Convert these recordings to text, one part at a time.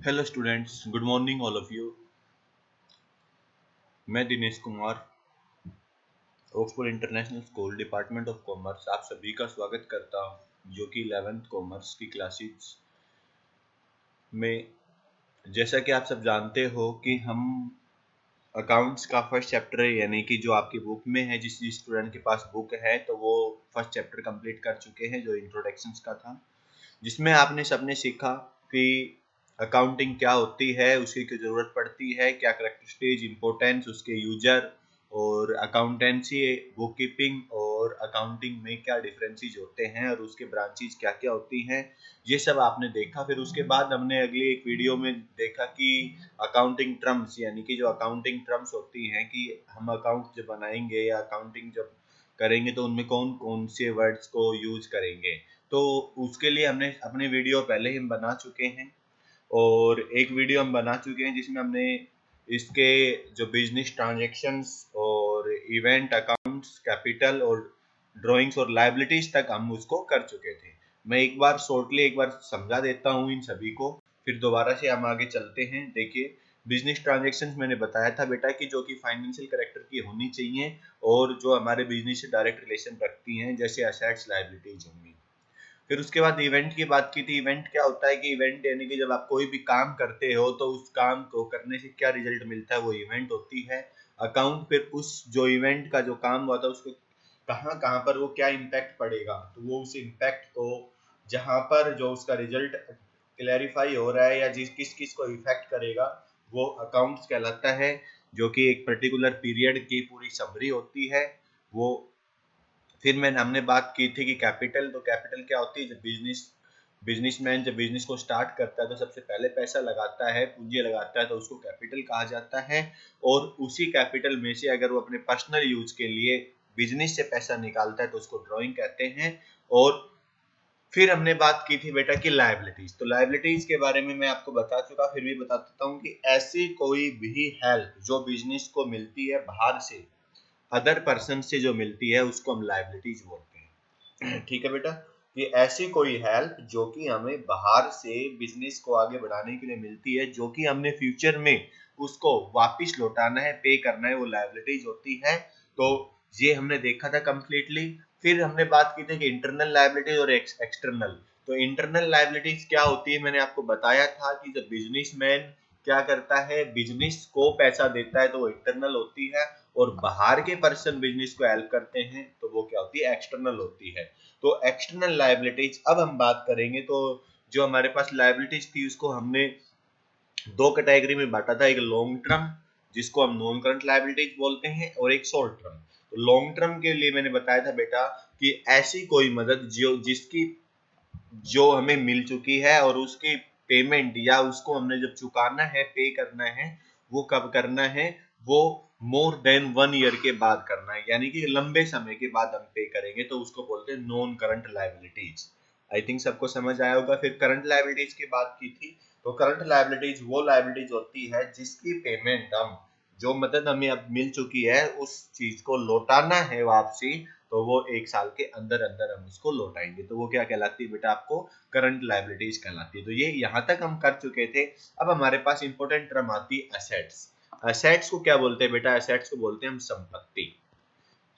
Hello students, good morning all of you. मैं Dinesh Kumar, Oxford international school, department of commerce, आप सभी का स्वागत करता हूं जो कि 11th कॉमर्स की क्लासेस में। जैसा कि आप सब जानते हो कि हम अकाउंट्स का फर्स्ट चैप्टर यानी कि जो आपकी बुक में है, जिस स्टूडेंट के पास बुक है तो वो फर्स्ट चैप्टर कंप्लीट कर चुके हैं जो इंट्रोडक्शंस का था, जिसमें आपने सबने सीखा कि अकाउंटिंग क्या होती है, उसकी क्यों ज़रूरत पड़ती है, क्या करेक्टरिस्टिक्स, इंपॉर्टेंस, उसके यूजर और अकाउंटेंसी, बुक कीपिंग और अकाउंटिंग में क्या डिफरेंसेस होते हैं और उसके ब्रांचेस क्या क्या होती हैं, ये सब आपने देखा। फिर उसके बाद हमने अगली एक वीडियो में देखा कि अकाउंटिंग टर्म्स यानी कि जो अकाउंटिंग टर्म्स होती हैं कि हम अकाउंट जब बनाएंगे या अकाउंटिंग जब करेंगे तो उनमें कौन कौन से वर्ड्स को यूज करेंगे। तो उसके लिए हमने अपने वीडियो पहले ही हम बना चुके हैं और एक वीडियो हम बना चुके हैं जिसमें हमने इसके जो बिजनेस ट्रांजैक्शंस और इवेंट अकाउंट्स, कैपिटल और ड्राइंग्स और लायबिलिटीज तक हम उसको कर चुके थे। मैं एक बार शॉर्टली एक बार समझा देता हूँ इन सभी को, फिर दोबारा से हम आगे चलते हैं। देखिए, बिजनेस ट्रांजैक्शंस मैंने बताया था बेटा कि जो कि फाइनेंशियल कैरेक्टर की होनी चाहिए और जो हमारे बिजनेस से डायरेक्ट रिलेशन रखती हैं, जैसे असेट्स, लायबिलिटीज होंगी। फिर उसके बाद इवेंट की बात की थी। इवेंट क्या होता है कि इवेंट यानी कि जब आप कोई भी काम करते हो तो उस काम को करने से क्या रिजल्ट मिलता है, वो इवेंट होती है। अकाउंट फिर उस जो इवेंट का जो काम हुआ था उसको कहाँ कहाँ पर वो क्या इम्पैक्ट पड़ेगा, तो वो उस इम्पैक्ट को जहाँ पर जो उसका रिजल्ट क्लैरिफाई हो रहा है या जिस किस किस को इफेक्ट करेगा, वो अकाउंट्स कहलाता है, जो कि एक पर्टिकुलर पीरियड की पूरी समरी होती है वो। फिर हमने बात की थी कि कैपिटल, तो कैपिटल क्या होती है, जब बिजनेसमैन जब बिजनेस को स्टार्ट करता है तो सबसे पहले पैसा लगाता है, पूंजी लगाता है, तो उसको कैपिटल कहा जाता है। और उसी कैपिटल में से अगर वो अपने पर्सनल यूज के लिए बिजनेस से पैसा निकालता है तो उसको ड्राइंग कहते हैं। और फिर हमने बात की थी बेटा की लायबिलिटीज, तो लायबिलिटीज के बारे में मैं आपको बता चुका, फिर भी बता देता हूँ कि ऐसी कोई भी हेल्प जो बिजनेस को मिलती है बाहर से, अदर पर्सन से जो मिलती है, उसको हम लायबिलिटीज बोलते हैं। ठीक है बेटा, ये ऐसी कोई हेल्प जो कि हमें बाहर से बिजनेस को आगे बढ़ाने के लिए मिलती है, जो कि हमने फ्यूचर में उसको वापस लौटाना है, पे करना है, वो लायबिलिटीज होती है। तो ये हमने देखा था कंप्लीटली। फिर हमने बात की थी कि इंटरनल लायबिलिटीज और एक्सटर्नल। तो इंटरनल लायबिलिटीज क्या होती है, मैंने आपको बताया था कि जब बिजनेसमैन क्या करता है, बिजनेस को पैसा देता है तो वो इंटरनल होती है, और बाहर के पर्सन बिजनेस को हेल्प करते हैं तो वो क्या होती है, एक्सटर्नल होती है। तो एक्सटर्नल लायबिलिटीज अब हम बात करेंगे। तो जो हमारे पास लायबिलिटीज थी उसको हमने दो कैटेगरी में बांटा था, एक लॉन्ग टर्म जिसको हम नॉन करंट लायबिलिटीज बोलते हैं, और एक शॉर्ट टर्म। तो लॉन्ग टर्म के लिए मैंने बताया था बेटा कि ऐसी कोई मदद जो हमें मिल चुकी है और उसकी पेमेंट या उसको हमने जब चुकाना है, पे करना है, वो कब करना है, वो मोर देन 1 ईयर के बाद करना है, यानी कि लंबे समय के बाद हम पे करेंगे, तो उसको बोलते हैं non current liabilities. I think सबको समझ आया होगा। फिर करंट लायबिलिटीज की बात की थी, तो करंट लायबिलिटीज वो लायबिलिटीज होती है जिसकी पेमेंट हम, जो मदद हमें अब मिल चुकी है, उस चीज को लौटाना है वापसी, तो वो 1 साल के अंदर अंदर हम उसको लौटाएंगे, तो वो क्या कहलाती है बेटा, आपको करंट लायबिलिटीज कहलाती है। तो ये यहाँ तक हम कर चुके थे। अब हमारे पास इंपॉर्टेंट टर्म आती है असेट्स। असेट्स को क्या बोलते हैं बेटा, असेट्स को बोलते हैं हम संपत्ति।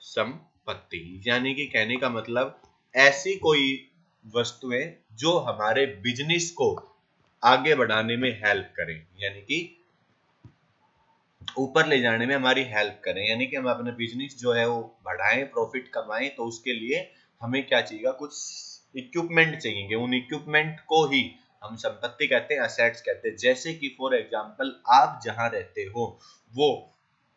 संपत्ति यानी कि कहने का मतलब ऐसी कोई वस्तुएं जो हमारे बिजनेस को आगे बढ़ाने में हेल्प करें, यानी कि ऊपर ले जाने में हमारी हेल्प करें, यानी कि हम अपने बिजनेस जो है वो बढ़ाएं, प्रॉफिट कमाएं, तो उसके लिए हमें क्या चाहिए, कुछ इक्विपमेंट चाहिए। उन इक्विपमेंट को ही हम संपत्ति कहते हैं, असेट्स कहते हैं। जैसे कि फॉर एग्जांपल आप जहां रहते हो वो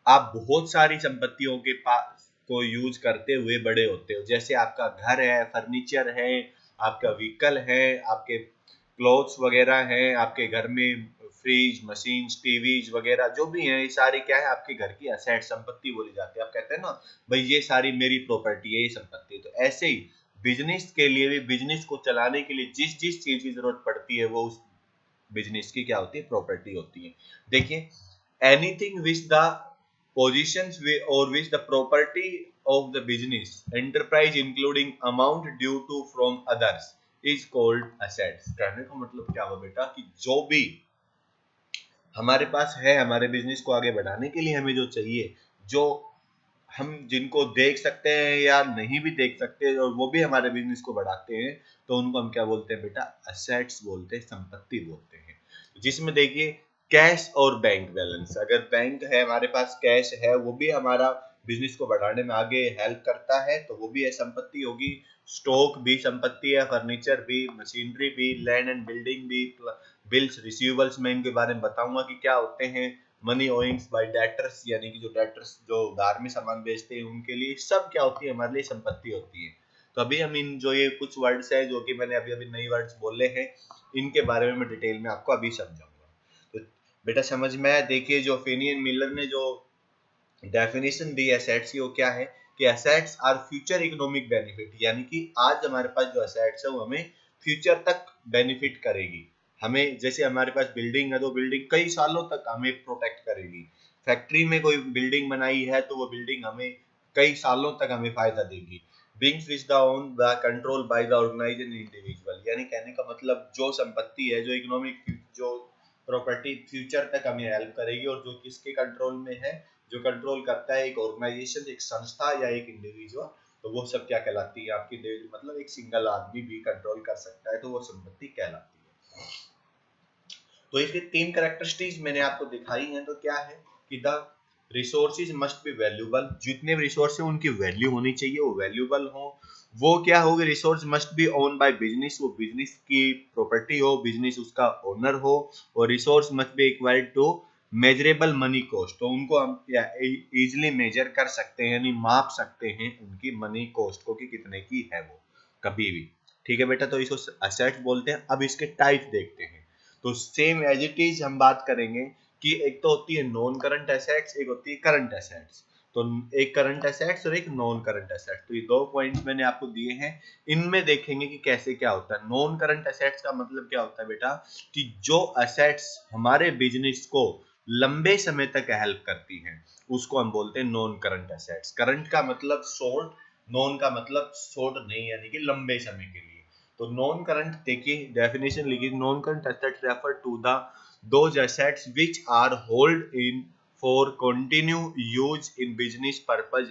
आप बहुत सारी संपत्तियों के पास को यूज करते हुए बड़े होते हो, जैसे आपका घर है, फर्नीचर है, आपका व्हीकल है, आपके क्लोथ्स वगैरह हैं, आपके घर में फ्रिज, मशीन, टीवीज वगैरह जो भी हैं, ये सारी क्या है, आपके घर की असेट, संपत्ति बोली जाती है। आप कहते हैं ना भाई ये सारी मेरी प्रॉपर्टी है, ये संपत्ति। तो ऐसे ही बिजनेस के लिए भी, बिजनेस को चलाने के लिए जिस जिस चीज की जरूरत पड़ती है वो उस बिजनेस की क्या होती है, प्रॉपर्टी होती है। देखिए, anything which the positions or which the property of the business enterprise including amount due to from others is called assets। कहने का मतलब क्या हुआ बेटा कि जो भी हमारे पास है, हमारे बिजनेस को आगे बढ़ाने के लिए हमें जो चाहिए, जो हम जिनको देख सकते हैं या नहीं भी देख सकते और वो भी हमारे बिजनेस को बढ़ाते हैं, तो उनको हम क्या बोलते हैं बेटा? असेट्स बोलते हैं, संपत्ति बोलते हैं। जिसमें देखिए कैश और बैंक बैलेंस, अगर बैंक है हमारे पास, कैश है, वो भी हमारा बिजनेस को बढ़ाने में आगे हेल्प करता है, तो वो भी है संपत्ति होगी। स्टॉक भी संपत्ति है, फर्नीचर भी, मशीनरी भी, लैंड एंड बिल्डिंग भी, बिल्स रिसीवेबल्स में इनके बारे में बताऊंगा कि क्या होते हैं। मनी ओइंग्स बाय डेटर्स, यानी कि जो डेटर्स जो उधार में सामान बेचते हैं उनके लिए, सब क्या होती है? हमारे लिए संपत्ति होती है। तो अभी हम इन जो ये कुछ वर्ड्स है जो कि मैंने अभी अभी नई वर्ड्स बोले हैं, इनके बारे में मैं डिटेल में आपको अभी समझाऊंगा। तो बेटा समझ में आया? देखिए जो फेनियन मिलर ने जो डेफिनेशन दी एसेट्स की, वो क्या है कि assets are future economic benefit, यानी कि आज हमारे पास जो एसेट्स है वो हमें फ्यूचर तक बेनिफिट करेगी। हमें जैसे हमारे पास बिल्डिंग है तो बिल्डिंग कई सालों तक हमें प्रोटेक्ट करेगी। फैक्ट्री में कोई बिल्डिंग बनाई है तो वो बिल्डिंग हमें कई सालों तक हमें फायदा देगी। Beings which the own the control by the organisation individual, यानी कहने का मतलब जो संपत्ति है, जो इकोनॉमिक जो प्रॉपर्टी फ्यूचर तक हमें हेल्प करेगी, और जो किसके कंट्रोल में है? जो कंट्रोल करता है एक ऑर्गेनाइजेशन, एक संस्था या एक इंडिविजुअल, तो वो सब क्या कहलाती है आपकी? मतलब एक सिंगल आदमी भी कंट्रोल कर सकता है तो वो संपत्ति कहलाती है। तो इसके तीन कैरेक्टरिस्टिक्स मैंने आपको दिखाई हैं। तो क्या है कि the resources must be valuable, जितने रिसोर्स है उनकी वैल्यू होनी चाहिए, वो वैल्यूबल हो। वो क्या होगी? Resource must be own by business, वो बिजनेस की प्रॉपर्टी हो, बिजनेस उसका ओनर हो। और resource must be equal to measurable money cost, तो उनको हम इजिली मेजर कर सकते हैं, यानी माप सकते हैं उनकी मनी कॉस्ट को कि कितने की है वो, कभी भी। ठीक है बेटा, तो इसको असेट्स बोलते हैं। अब इसके टाइप देखते हैं। तो सेम एज इट इज हम बात करेंगे कि एक तो होती है नॉन करंट एसेट्स, एक होती है करंट एसेट्स। तो एक करंट एसेट्स और एक नॉन करंट एसेट्स, तो ये दो पॉइंट्स मैंने आपको दिए हैं। इनमें देखेंगे कि कैसे क्या होता है। नॉन करंट एसेट्स का मतलब क्या होता है बेटा? कि जो एसेट्स हमारे बिजनेस को लंबे समय तक हेल्प करती हैं, उसको हम बोलते हैं नॉन करंट एसेट्स। करंट का मतलब शॉर्ट, नॉन का मतलब शॉर्ट नहीं, यानी कि लंबे समय के लिए। तो नॉन करंट देखिए डेफिनेशन लिखिए, non current assets refer to the those assets which are hold in for continue use in business purpose,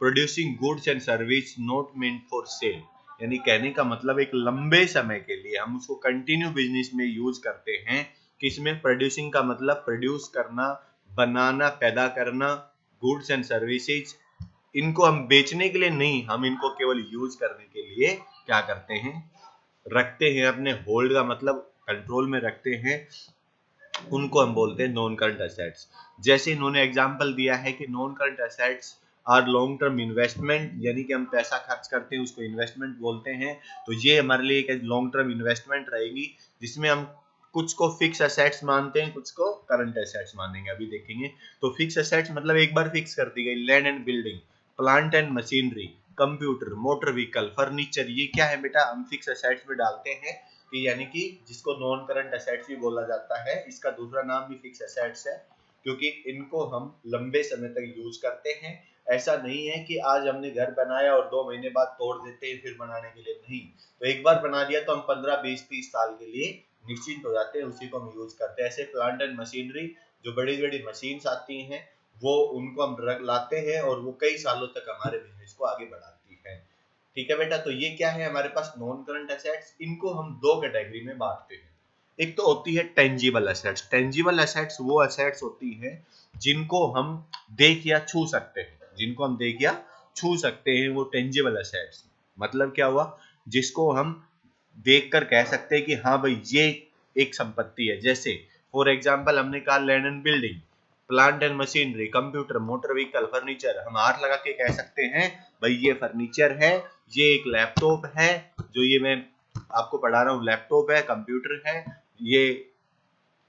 producing goods and service not meant for sale, यानी कहने का मतलब एक लंबे समय के लिए हम उसको कंटिन्यू बिजनेस में यूज करते हैं। किसमें? प्रोड्यूसिंग का मतलब प्रोड्यूस करना, बनाना, पैदा करना, गुड्स एंड सर्विसेज। इनको हम बेचने के लिए नहीं, हम इनको केवल यूज करने के लिए क्या करते हैं? रखते हैं, अपने होल्ड का मतलब कंट्रोल में रखते हैं। उनको हम बोलते हैं नॉन करंट एसेट्स। जैसे इन्होंने एग्जांपल दिया है कि non current assets are long term investment, यानी कि हम पैसा खर्च करते हैं उसको इन्वेस्टमेंट बोलते हैं। तो ये हमारे लिए एक लॉन्ग टर्म इन्वेस्टमेंट रहेगी, जिसमें हम कुछ को फिक्स एसेट्स मानते हैं, कुछ को करंट एसेट्स मानेंगे, अभी देखेंगे। तो फिक्स एसेट्स मतलब एक बार फिक्स कर दी गई, land and building, plant and machinery, computer, motor vehicle, furniture, ये क्या है बेटा? हम फिक्स एसेट्स में डालते हैं कि यानी कि जिसको नॉन करंट एसेट्स भी बोला जाता है, इसका दूसरा नाम भी फिक्स एसेट्स है, क्योंकि इनको हम लंबे समय तक यूज करते हैं। ऐसा नहीं है कि आज हमने घर बनाया और 2 महीने बाद तोड़ देते हैं फिर बनाने के लिए, नहीं। तो एक बार बना दिया तो हम 15, 20, 30 साल के लिए निश्चिंत हो जाते हैं, उसी को हम यूज करते हैं। ऐसे प्लांट एंड मशीनरी, जो बड़ी बड़ी मशीन्स आती हैं, वो उनको हम रख लाते हैं और वो कई सालों तक हमारे बिजनेस को आगे बढ़ाती है। ठीक है बेटा, तो ये क्या है हमारे पास? Non current assets. इनको हम दो कैटेगरी में बांटते हैं। एक तो होती है टेंजिबल एसेट्स। टेंजिबल एसेट्स वो एसेट्स होती हैं जिनको हम देख या छू सकते हैं, जिनको हम देख या छू सकते हैं, वो टेंजिबल एसेट्स। मतलब क्या हुआ? जिसको हम देखकर कह सकते हैं कि हाँ भाई ये एक संपत्ति है। जैसे फॉर एग्जांपल हमने कहा land and building, plant and machinery, computer, motor vehicle, furniture, हम हाथ लगा के कह सकते हैं भाई ये फर्नीचर है, ये एक लैपटॉप है, जो ये मैं आपको पढ़ा रहा हूँ लैपटॉप है, कंप्यूटर है, ये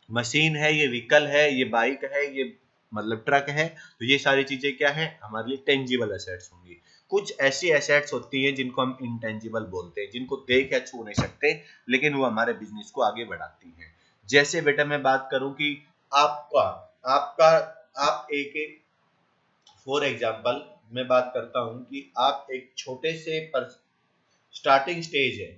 मशीन है, ये व्हीकल है, ये बाइक है, ये मतलब ट्रक है। तो ये सारी चीजें क्या है? हमारे लिए टेंजिबल एसेट्स होंगी। कुछ ऐसी एसेट्स होती हैं जिनको हम इंटेंजिबल बोलते हैं, जिनको देख या छू नहीं सकते, लेकिन वो हमारे बिजनेस को आगे बढ़ाती हैं। जैसे बेटा मैं बात करूं कि आपका आपका आप एक फॉर एग्जाम्पल मैं बात करता हूं कि आप एक छोटे से स्टार्टिंग स्टेज है,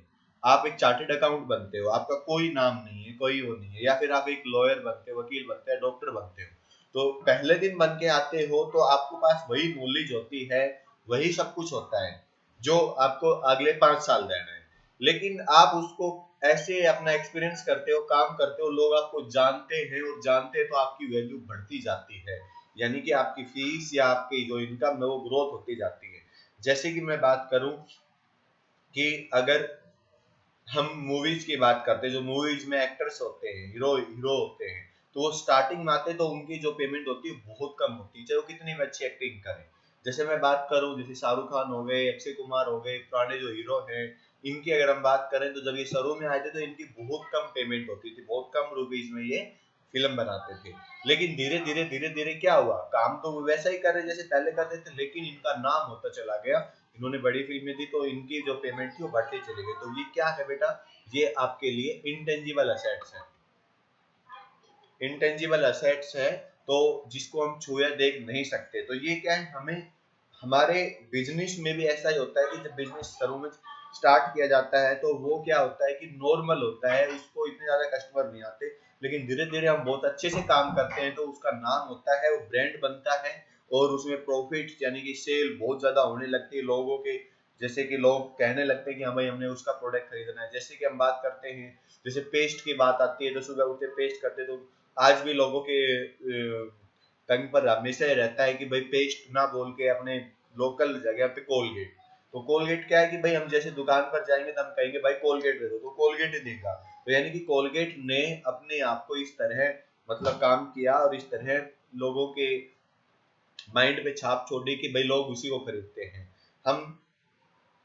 आप एक चार्टेड अकाउंट बनते हो, आपका कोई नाम नहीं है, कोई वो नहीं है, या फिर आप एक लॉयर बनते हो, वकील बनते हो, डॉक्टर बनते हो, तो पहले दिन बन के आते हो तो आपके पास वही नॉलेज होती है, वही सब कुछ होता है जो आपको अगले 5 साल देना है। लेकिन आप उसको ऐसे अपना एक्सपीरियंस करते हो, काम करते हो, लोग आपको जानते हैं, और जानते हैं तो आपकी वैल्यू बढ़ती जाती है, यानी कि आपकी फीस या आपकी जो इनकम है वो ग्रोथ होती जाती है। जैसे कि मैं बात करूं कि अगर हम मूवीज की बात करते हैं, जो मूवीज में एक्टर्स होते हैं, हीरो हीरो होते हैं, तो वो स्टार्टिंग में आते तो उनकी जो पेमेंट होती है बहुत कम होती है, चाहे वो कितनी भी अच्छी एक्टिंग करें। जैसे मैं बात करूं, जैसे शाहरुख खान हो गए, अक्षय कुमार हो गए, पुराने जो हीरो हैं, इनकी अगर हम बात करें तो जब ये शुरू में आए थे तो इनकी बहुत कम पेमेंट होती थी, बहुत कम रुपीज में ये फिल्म बनाते थे। लेकिन धीरे धीरे क्या हुआ, काम तो वो वैसा ही कर रहे जैसे पहले करते थे, लेकिन इनका नाम होता चला गया, इन्होंने बड़ी फिल्में दी तो इनकी जो पेमेंट थी वो बढ़ती चली गई। तो ये क्या है बेटा, ये आपके लिए इंटेंजिबल असेट्स है। इंटेंजिबल असेट्स है, तो जिसको हम छुए देख नहीं सकते। तो ये क्या है, हमें हमारे बिजनेस में भी ऐसा ही होता है कि जब बिजनेस शुरू में स्टार्ट किया जाता है तो वो क्या होता है कि नॉर्मल होता है, उसको इतने ज्यादा कस्टमर नहीं आते, लेकिन धीरे धीरे हम बहुत अच्छे से काम करते हैं तो उसका नाम होता है, वो ब्रांड बनता है, और उसमें प्रॉफिट यानी कि सेल बहुत ज्यादा होने लगती है लोगों के। जैसे कि लोग कहने लगते हैं कि हाँ भाई हमने उसका प्रोडक्ट खरीदना है। जैसे कि हम बात करते हैं, जैसे पेस्ट की बात आती है, तो सुबह उठते पेस्ट करते तो आज भी लोगों के टंग पर हमेशा ही रहता है कि भाई पेस्ट ना बोल के अपने लोकल जगह पे कोलगेट। तो कोलगेट क्या है कि भाई हम जैसे दुकान पर जाएंगे तो हम कहेंगे भाई कोलगेट दे दो, तो कोलगेट ही देगा। तो यानी कि कोलगेट ने अपने आप को इस तरह मतलब काम किया और इस तरह लोगों के माइंड पे छाप छोड़ी कि भाई लोग उसी को खरीदते हैं। हम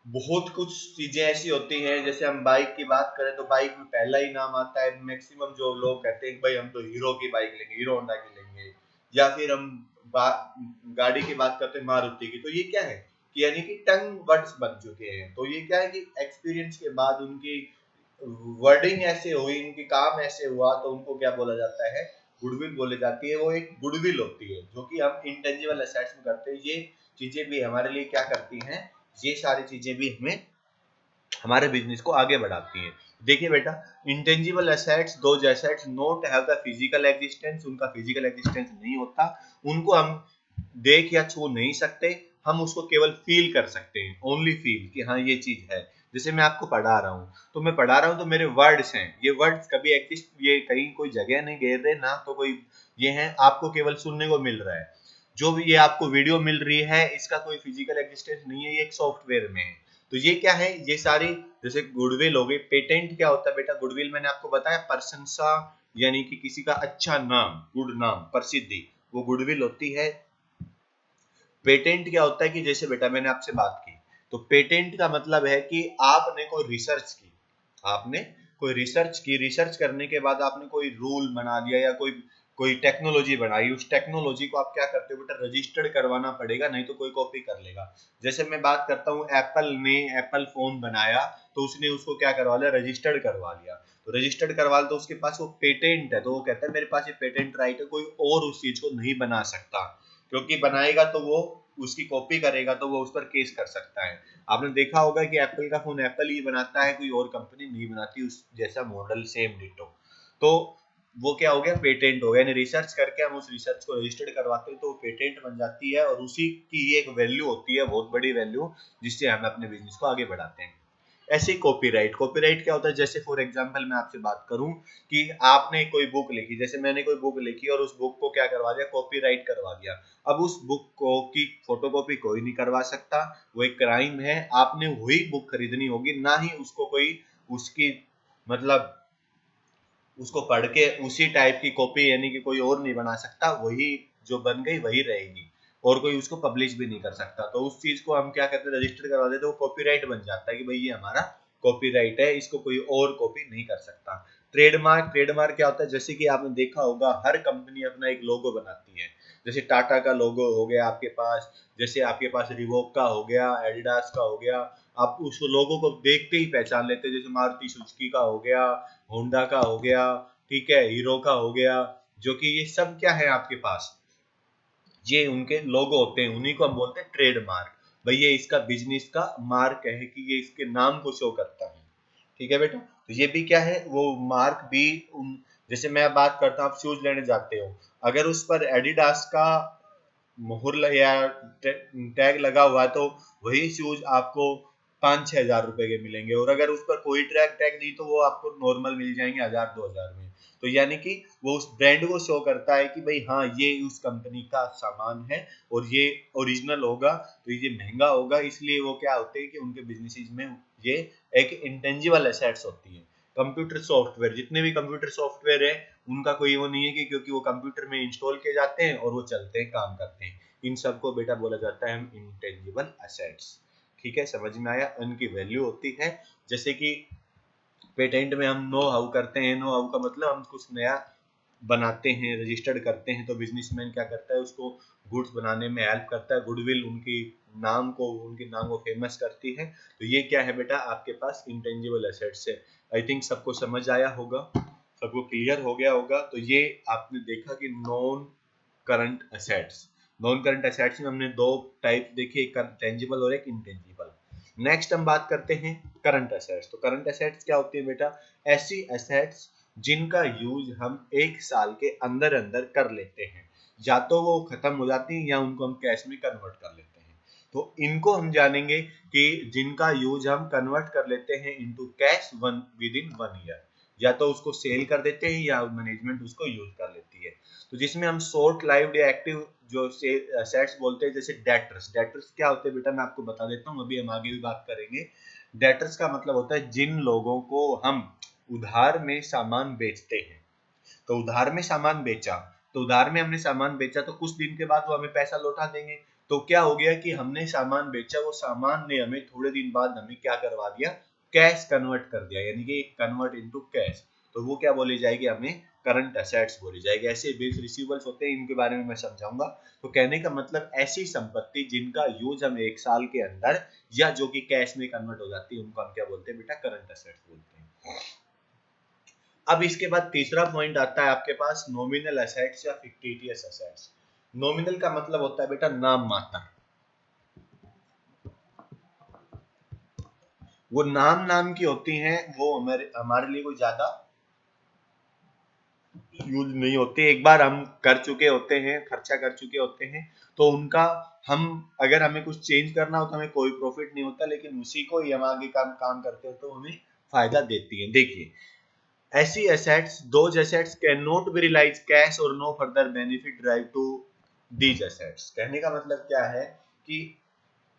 बहुत कुछ चीजें ऐसी होती हैं, जैसे हम बाइक की बात करें तो बाइक में पहला ही नाम आता है, मैक्सिमम जो लोग कहते हैं कि भाई हम तो हीरो की बाइक लेंगे, हीरो होंडा की लेंगे, या फिर हम गाड़ी की बात करते हैं मारुति की। तो ये क्या है कि यानी कि टंग वर्ड्स बन चुके हैं। तो ये क्या है कि एक्सपीरियंस के बाद उनकी वर्डिंग ऐसे हुई, इनकी काम ऐसे हुआ, तो उनको क्या बोला जाता है, गुडविल बोली जाती है। वो एक गुडविल होती है जो कि हम इंटेंजिबल एसेट्स में करते हैं। ये चीजें भी हमारे लिए क्या करती हैं, ये सारी चीजें भी हमें हमारे बिजनेस को आगे बढ़ाती हैं। देखिए बेटा, intangible assets, those assets not have the physical existence, उनका फिजिकल एग्जिस्टेंस नहीं होता, उनको हम देख या छू नहीं सकते, हम उसको केवल फील कर सकते हैं, ओनली फील कि हाँ ये चीज है। जैसे मैं आपको पढ़ा रहा हूँ, तो मैं पढ़ा रहा हूँ तो मेरे वर्ड्स हैं, ये वर्ड्स कभी एग्जिस्ट, ये कहीं कोई जगह नहीं घेर रहे ना, तो कोई ये है, आपको केवल सुनने को मिल रहा है। जो भी ये आपको वीडियो मिल रही है, इसका कोई फिजिकल एग्जिस्टेंस नहीं है, ये एक सॉफ्टवेयर में है। तो ये क्या है, ये सारी, जैसे गुडविल हो गई। पेटेंट क्या होता है बेटा, गुडविल मैंने आपको बताया प्रशंसा, यानी कि किसी का अच्छा नाम, गुड नाम, प्रसिद्धि, वो गुडविल होती है। पेटेंट क्या होता है कि जैसे बेटा मैंने आपसे बात की, तो पेटेंट का मतलब है कि आपने कोई रिसर्च की, आपने कोई रिसर्च की, रिसर्च करने के बाद आपने कोई रूल बना दिया या कोई कोई टेक्नोलॉजी बनाई, उस टेक्नोलॉजी को आप क्या करते हो बेटा, रजिस्टर्ड करवाना पड़ेगा, नहीं तो कोई कॉपी कर लेगा। जैसे मैं बात करता हूँ, एप्पल ने एप्पल फोन बनाया, तो उसने उसको क्या करवा लिया, रजिस्टर्ड करवा लिया। तो रजिस्टर्ड करवा लिया तो उसके पास वो पेटेंट है, तो वो कहता है मेरे पास ये पेटेंट राइट है, कोई और उस चीज को नहीं बना सकता, क्योंकि बनाएगा तो वो उसकी कॉपी करेगा तो वो उस पर केस कर सकता है। आपने देखा होगा कि एप्पल का फोन एप्पल ही बनाता है, कोई और कंपनी नहीं बनाती उस जैसा मॉडल सेम डिटो। तो वो क्या हो गया, पेटेंट हो गया, यानी रिसर्च करके हम उस रिसर्च को रजिस्टर्ड करवाते हैं तो वो पेटेंट बन जाती है, और उसी की एक वैल्यू होती है, बहुत बड़ी वैल्यू, जिससे हम अपने बिजनेस को आगे बढ़ाते हैं। ऐसे ही कॉपीराइट, कॉपीराइट क्या होता है, जैसे फॉर एग्जांपल मैं आपसे बात करूं कि आपने कोई बुक लिखी, जैसे मैंने कोई बुक लिखी और उस बुक को क्या करवा दिया, कॉपीराइट करवा दिया। अब उस बुक को की फोटोकॉपी कोई नहीं करवा सकता, वो एक क्राइम है। आपने वही बुक खरीदनी होगी, ना ही उसको कोई उसकी मतलब उसको पढ़ के उसी टाइप की कॉपी, यानी कि कोई और नहीं बना सकता, वही जो बन गई वही रहेगी, और कोई उसको पब्लिश भी नहीं कर सकता। तो उस चीज को हम क्या करते हैं, रजिस्टर करवा देते, वो कॉपीराइट बन जाता है कि भाई ये हमारा कॉपीराइट है, इसको कोई और कॉपी नहीं कर सकता। ट्रेडमार्क, ट्रेडमार्क क्या होता है, जैसे कि आपने देखा होगा हर कंपनी अपना एक लोगो बनाती है। जैसे टाटा का लोगो हो गया आपके पास, जैसे आपके पास रिवॉक का हो गया, एडिडास का हो गया, आप उस लोगो को देखते ही पहचान लेते हैं। जैसे मारुति सुजुकी का हो गया, होंडा का हो गया, ठीक है, हीरो का हो गया, जो कि ये सब क्या है आपके पास, ये उनके लोगो होते हैं, उन्हीं को हम बोलते हैं ट्रेडमार्क। भाई ये इसका बिजनेस का मार्क है कि ये इसके नाम को शो करता है, ठीक है बेटा। तो ये भी क्या है, वो मार्क भी जैसे मैं बात करता हूँ, आप शूज लेने जाते हो, अगर उस पर एडिडास का मोहर या टैग लगा हुआ है तो वही शूज आपको 5-6 हज़ार रुपए के मिलेंगे, और अगर उस पर कोई टैग नहीं तो वो आपको नॉर्मल मिल जाएंगे 1000-2000 में। तो यानी कि वो उस ब्रांड को शो करता है कि भाई हाँ ये उस कंपनी का सामान है और ये ओरिजिनल होगा, तो ये महंगा होगा, इसलिए वो क्या होते हैं कि उनके बिजनेसेस में ये एक इंटेंजिबल एसेट्स होती है। कंप्यूटर सॉफ्टवेयर, जितने भी कंप्यूटर सॉफ्टवेयर है उनका कोई वो नहीं है कि क्योंकि वो कंप्यूटर में इंस्टॉल किए जाते हैं और वो चलते हैं, काम करते हैं, इन सबको बेटा बोला जाता है हम इंटेंजिबल एसेट्स। ठीक है, समझ में आया। इनकी वैल्यू होती है, जैसे कि पेटेंट में हम नो हाउ करते हैं, नो हाउ का मतलब हम कुछ नया बनाते हैं, रजिस्टर्ड करते हैं, तो बिजनेसमैन क्या करता है उसको गुड्स बनाने में हेल्प करता है, गुडविल उनकी उनके नाम को फेमस करती है। तो ये क्या है बेटा, आपके पास इंटेंजिबल एसेट्स है। आई थिंक सबको समझ आया होगा, सबको क्लियर हो गया होगा। तो ये आपने देखा कि non current assets, non current assets में हमने दो टाइप देखे, एक टेंजिबल और एक इंटेंजिबल। नेक्स्ट हम बात करते हैं करंट एसेट्स। तो करंट एसेट्स क्या होती है बेटा, ऐसी एसेट्स जिनका यूज हम 1 साल के अंदर अंदर कर लेते हैं, या तो वो खत्म हो जाती है या उनको हम कैश में कन्वर्ट कर लेते हैं। तो इनको हम जानेंगे कि जिनका यूज हम कन्वर्ट कर लेते हैं into cash with in 1 year, या तो उसको सेल कर देते हैं या मैनेजमेंट उसको यूज कर लेती है। तो जिसमें हम शॉर्ट लाइव्ड या एक्टिव जो एसेट्स बोलते हैं, जैसे डेटर्स। डेटर्स क्या होते हैं बेटा, मैं आपको बता देता हूँ, अभी हम आगे भी बात करेंगे। डेटर्स का मतलब होता है जिन लोगों को हम उधार में सामान बेचते हैं। तो उधार में सामान बेचा, तो उधार में हमने सामान बेचा तो कुछ दिन के बाद वो हमें पैसा लौटा देंगे। तो क्या हो गया कि हमने सामान बेचा, वो सामान ने हमें थोड़े दिन बाद हमें क्या करवा दिया, कैश कन्वर्ट कर दिया, यानी कि कन्वर्ट इनटू कैश। तो वो क्या बोली जाएगी, हमें करंट एसेट्स बोली जाएगी। ऐसे बिल्स रिसीवेबल्स होते हैं, इनके बारे में मैं समझाऊंगा। तो कहने का मतलब ऐसी संपत्ति जिनका यूज हम 1 साल के अंदर या जो कि कैश में कन्वर्ट हो जाती है, उनको हम क्या बोलते हैं बेटा, करंट एसेट्स बोलते हैं। अब इसके बाद तीसरा पॉइंट आता है आपके पास नॉमिनल एसेट्स या फिक्टिटियस एसेट्स। नॉमिनल का मतलब होता है बेटा नाम मात्र। वो नाम नाम की होती हैं, वो हमारे हमारे लिए कोई ज्यादा यूज नहीं होते, एक बार हम कर चुके होते हैं, खर्चा कर चुके होते हैं, तो उनका हम अगर हमें कुछ चेंज करना हो तो हमें कोई प्रॉफिट नहीं होता, लेकिन उसी को ही हम आगे काम करते हो तो हमें फायदा देती है। देखिए, ऐसी assets, those assets can not be realise cash और no further benefit drive to these assets. कहने का मतलब क्या है कि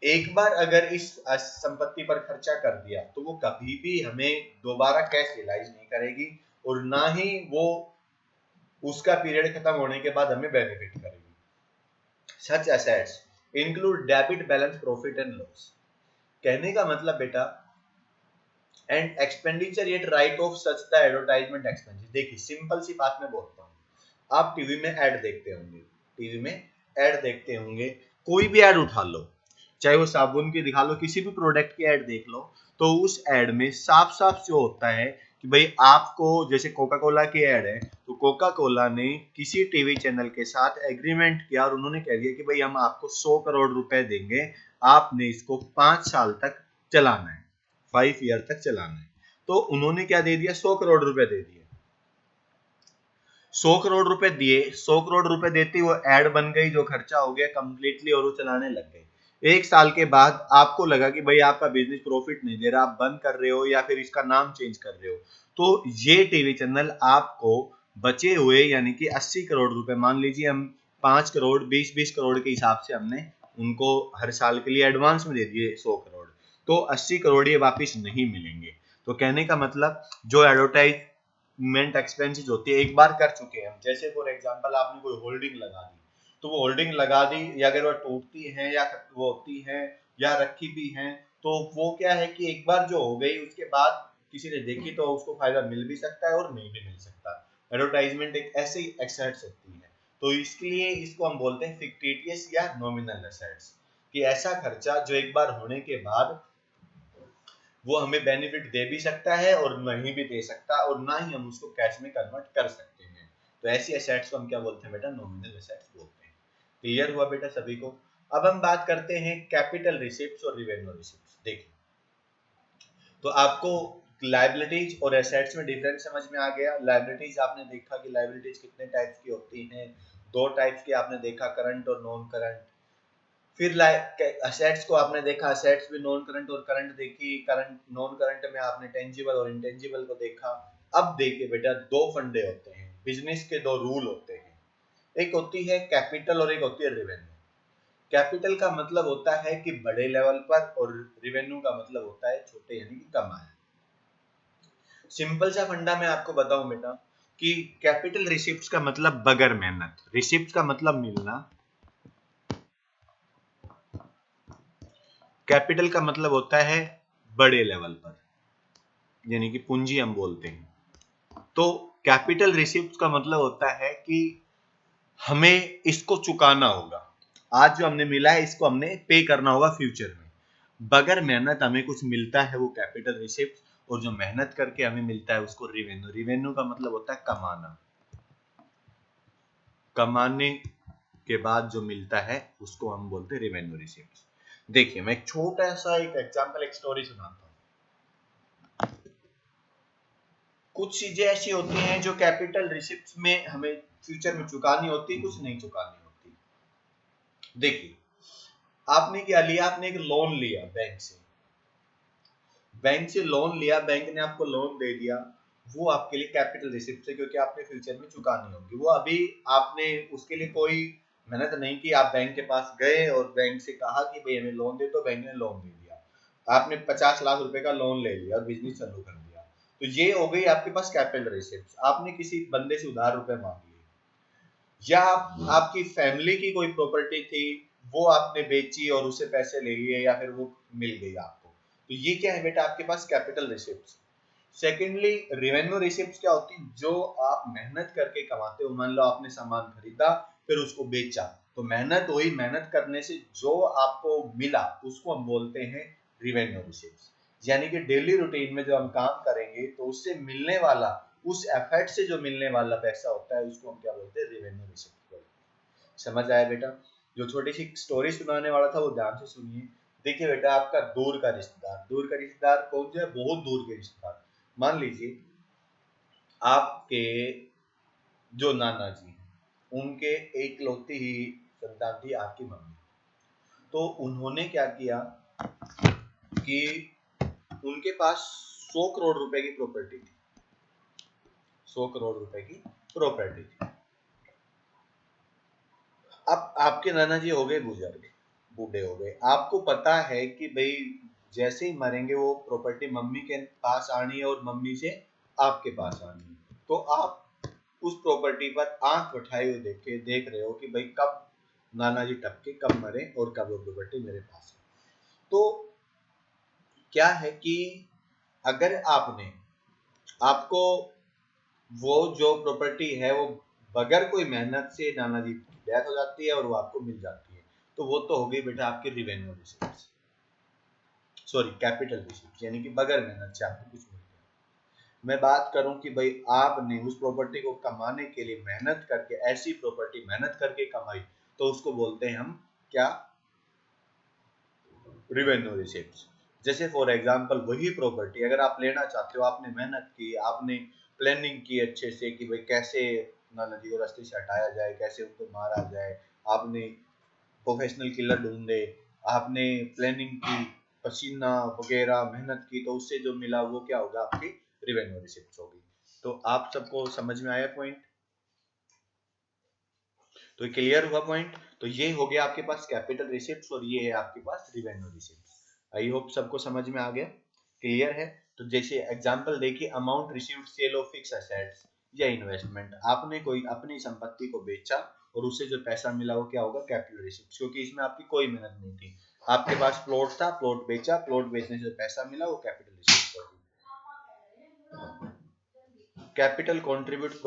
एक बार अगर इस संपत्ति पर खर्चा कर दिया तो वो कभी भी हमें दोबारा कैश रियलाइज नहीं करेगी, और ना ही वो उसका पीरियड खत्म होने के बाद हमें बेनिफिट करेगी। सच assets include debit balance, profit and loss. कहने का मतलब बेटा, and expenditure yet right of such the advertisement expenses. देखिए सिंपल सी बात मैं बोलता हूँ, आप टीवी में ऐड देखते होंगे, टीवी में ऐड देखते होंगे, कोई भी ऐड उठा लो, चाहे वो साबुन की दिखा लो, किसी भी प्रोडक्ट की ऐड देख लो, तो उस ऐड में साफ साफ जो होता है कि भाई आपको, जैसे कोका कोला की ऐड है, तो कोका कोला ने किसी टीवी चैनल के साथ एग्रीमेंट किया और उन्होंने कह दिया कि भाई हम आपको 100 करोड़ रुपए देंगे, आपने इसको 5 साल तक चलाना है, 5 ईयर तक चलाना है। तो उन्होंने क्या दे दिया, 100 करोड़ रुपए दे दिए। 100 करोड़ रुपए दिए, 100 करोड़ रुपए देते वो ऐड बन गई, जो खर्चा हो गया कंप्लीटली, और वो चलाने लग गए। 1 साल के बाद आपको लगा कि भाई आपका बिजनेस प्रॉफिट नहीं दे रहा, आप बंद कर रहे हो या फिर इसका नाम चेंज कर रहे हो, तो ये टीवी चैनल आपको बचे हुए यानी कि 80 करोड़ रुपए, मान लीजिए हम 5 करोड़ 20-20 करोड़ के हिसाब से हमने उनको हर साल के लिए एडवांस में दे दिए 100 करोड़, तो 80 करोड़ ये वापिस नहीं मिलेंगे। तो कहने का मतलब जो एडवर्टाइजमेंट एक्सपेंसेस होती है, एक बार कर चुके हैं हम, जैसे फॉर एग्जांपल आपने कोई होल्डिंग लगा दी, तो वो होल्डिंग लगा दी, या अगर वो टूटती है या वो होती है या रखी भी है, तो वो क्या है कि एक बार जो हो गई उसके बाद किसी ने देखी तो उसको फायदा मिल भी सकता है और नहीं भी मिल सकता। एडवर्टाइजमेंट एक ऐसी एसेट्स होती है, तो इसके लिए इसको हम बोलते हैं फिक्टिटियस या नॉमिनल एसेट्स, कि ऐसा खर्चा जो एक बार होने के बाद वो हमें बेनिफिट दे भी सकता है और नहीं भी दे सकता, और ना ही हम उसको कैश में कन्वर्ट कर सकते हैं। तो ऐसी एसेट्स को हम क्या बोलते हैं बेटा, नॉमिनल एसेट्स बोलते हैं। क्लियर हुआ बेटा सभी को। अब हम बात करते हैं कैपिटल रिसिप्ट्स और रिवेन्यू रिसिप्ट्स। देखिए, तो आपको लायबिलिटीज और एसेट्स में डिफरेंस समझ में आ गया। लायबिलिटीज आपने देखा कि लायबिलिटीज कितने टाइप्स की होती हैं, दो टाइप्स की आपने देखा, करंट और नॉन करंट। फिर असेट्स को आपने देखा, असेट्स भी नॉन करंट और करंट देखी। करंट नॉन करंट में आपने टेंजिबल और इंटेंजिबल को देखा। अब देखिए बेटा, दो फंडे होते हैं बिजनेस के, दो रूल होते हैं, एक होती है कैपिटल और एक होती है रेवेन्यू। कैपिटल का मतलब होता है कि बड़े लेवल पर, और रेवेन्यू का मतलब होता है छोटे यानी कि कमाई। सिंपल सा फंडा मैं आपको बताऊं बेटा कि कैपिटल रिसिप्ट्स का मतलब बगैर मेहनत, रिसिप्ट्स का मतलब मिलना, कैपिटल का मतलब होता है बड़े लेवल पर यानी कि पूंजी हम बोलते हैं। तो कैपिटल रिसिप्ट्स का मतलब होता है कि हमें इसको चुकाना होगा, आज जो हमने मिला है इसको हमने पे करना होगा फ्यूचर में। बगैर मेहनत हमें कुछ मिलता है वो कैपिटल रिसिप्ट, और जो मेहनत करके हमें मिलता है उसको रेवेन्यू। रेवेन्यू का मतलब होता है कमाना, कमाने के बाद जो मिलता है उसको हम बोलते हैं रेवेन्यू रिसिप्ट। देखिए मैं एक छोटा सा एक एग्जांपल, एक स्टोरी सुनाता हूँ। कुछ चीजें ऐसी होती हैं जो कैपिटल रिसिप्ट में हमें फ्यूचर में चुकानी होती, कुछ नहीं चुकानी होती। देखिए आपने क्या लिया, आपने एक लोन लिया बैंक से, बैंक से लोन लिया, बैंक ने आपको लोन दे दिया, वो आपके लिए कैपिटल रिसिप्ट है क्योंकि आपने फ्यूचर में चुकानी होगी वो। अभी आपने उसके लिए कोई मेहनत नहीं की, आप बैंक के पास गए और बैंक से कहा कि भाई हमें लोन दे, तो बैंक ने लोन दे दिया, आपने 50 लाख रुपए का लोन ले लिया और बिजनेस चालू कर दिया। तो ये हो गई आपके पास कैपिटल रिसिप्ट। आपने किसी बंदे से उधार रुपए मांग लिए, या आपकी फैमिली की कोई प्रॉपर्टी थी वो आपने बेची और उससे पैसे ले लिए, या फिर वो मिल गई आपको, तो ये क्या है बेटा आपके पास capital receipt. Secondly revenue receipt क्या होती है, जो आप मेहनत करके कमाते हो। मान लो आपने सामान खरीदा फिर उसको बेचा, तो मेहनत हुई, मेहनत करने से जो आपको मिला उसको हम बोलते हैं रेवेन्यू रिसिप्ट। यानी कि डेली रूटीन में जो हम काम करेंगे तो उससे मिलने वाला, उस एफर्ट से जो मिलने वाला पैसा होता है उसको हम क्या बोलते हैं, रेवेन्यू रिसिप्ट बोलते हैं। समझ आया बेटा? जो छोटी सी स्टोरी सुनाने वाला था वो ध्यान से सुनिए। देखिए बेटा, आपका दूर का रिश्तेदार, दूर का रिश्तेदार कौन से है, बहुत दूर के रिश्तेदार। मान लीजिए आपके जो नाना जी हैं उनके एक लौती ही संतान थी आपकी मम्मी। तो उन्होंने क्या किया कि उनके पास 100 करोड़ रुपए की प्रॉपर्टी थी, 100 करोड़ रुपए की प्रॉपर्टी थी। अब आपके नाना जी हो गए बुजुर्ग, बूढ़े हो गए, आपको पता है कि भाई जैसे ही मरेंगे वो प्रॉपर्टी मम्मी के पास आनी है और मम्मी से आपके पास आनी है। तो आप उस प्रॉपर्टी पर आंख उठाए हुए देख रहे हो कि भाई कब नाना जी टपके, कब मरे और कब वो प्रॉपर्टी मेरे पास है। तो क्या है कि अगर आपने, आपको वो जो प्रॉपर्टी है वो बगैर कोई मेहनत से नाना जी की डेथ हो जाती है और वो आपको मिल जाती है, तो वो तो हो गई बेटा आपकी revenue receipt, sorry capital receipt, यानी कि बगैर मेहनत से आपको कुछ मिल गया। मैं बात करूं कि भाई आपने उस प्रॉपर्टी को कमाने के लिए मेहनत करके, ऐसी प्रॉपर्टी मेहनत करके कमाई, तो उसको बोलते हैं हम क्या, रिवेन्यू रिसिप्ट। जैसे फॉर एग्जांपल वही प्रॉपर्टी अगर आप लेना चाहते हो, आपने मेहनत की, आपने प्लानिंग की अच्छे से कि भाई कैसे नाना जी को रास्ते से हटाया जाए, कैसे उनको मारा जाए, आपने प्रोफेशनल किलर ढूंढे, आपने प्लानिंग की, पसीना वगैरह मेहनत की, तो उससे जो मिला वो क्या होगा, आपकी रिवेन्यू रिसिप्ट होगी। तो आप सबको समझ में आया पॉइंट? तो क्लियर हुआ पॉइंट? तो ये हो गया आपके पास कैपिटल रिसिप्ट्स और ये है आपके पास रिवेन्यू रिसिप्ट्स। आई होप सबको समझ में आ गया, क्लियर है? तो जैसे एग्जांपल देखिए, amount received sale of fix assets या इन्वेस्टमेंट, आपने कोई अपनी संपत्ति को बेचा और उससे जो पैसा मिला वो क्या होगा, कैपिटल रिसिप्ट, क्योंकि इसमें आपकी कोई मेहनत नहीं थी। आपके पास प्लॉट था, प्लॉट बेचा, प्लॉट बेचने से जो पैसा मिला वो कैपिटल रिसिप्ट होगी। Capital contribute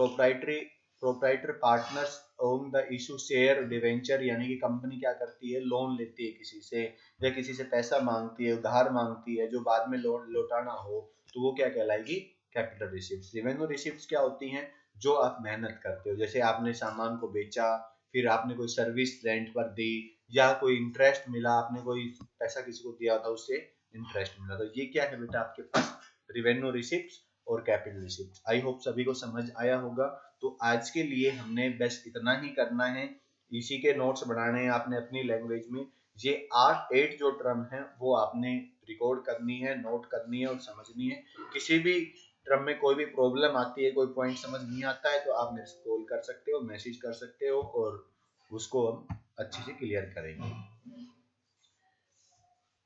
proprietor partners own the issue share debenture, यानी कि कंपनी क्या करती है, लोन लेती है किसी से, या किसी से पैसा मांगती है, उधार मांगती है, जो बाद में लोन लौटाना हो, तो वो क्या कहलाएगी, कैपिटल रिसिप्ट्स। रेवेन्यू रिसिप्ट्स क्या होती हैं, जो आप मेहनत करते हो, जैसे आपने सामान को बेचा, फिर आपने कोई सर्विस रेंट पर दी, या कोई इंटरेस्ट मिला, आपने कोई पैसा किसी को दिया था उससे इंटरेस्ट मिला, तो ये क्या है बेटा आपके पास, रिवेन्यू रिसिप्ट और कैपिटल रिसिप्ट। आई होप सभी को समझ आया होगा। तो आज के लिए हमने बस इतना ही करना है। इसी के नोट्स बनाने हैं आपने अपनी लैंग्वेज में। ये 8 जो टर्म है वो आपने रिकॉर्ड करनी है, नोट करनी है और समझनी है। किसी भी टर्म में कोई भी प्रॉब्लम आती है, कोई पॉइंट समझ नहीं आता है, तो आप मेरे से कॉल कर सकते हो, मैसेज कर सकते हो और उसको हम अच्छे से क्लियर करेंगे।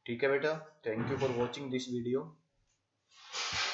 ठीक है बेटा, thank you for watching this video.